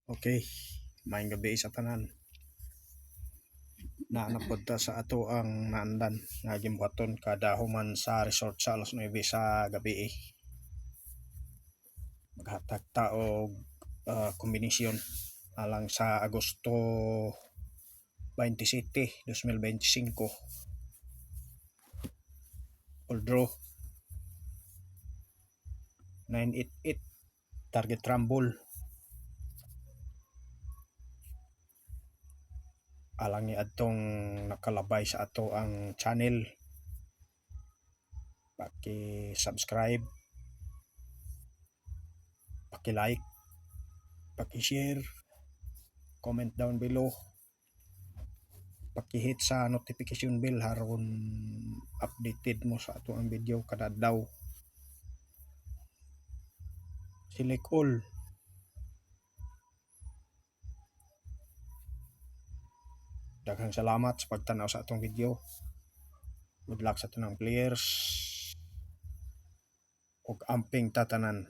Okay, maayong gabi sa tanan. Naanapod ta sa ato ang naandan nga gimbuhaton kada human sa resort sa alas 9 sa gabi. Maghatag ta og kombinasyon alang sa Agosto 27, 2025. All draw 988 target rumble alang ni adtong nakalabay sa ato ang channel. Paki-subscribe, paki-like, paki-share, comment down below, paki-hit sa notification bell haron updated mo sa ato ang video kada adlaw. Select all. Daghang salamat sa pagtanaw sa atong video. Good luck sa tanang players ug amping tatanan.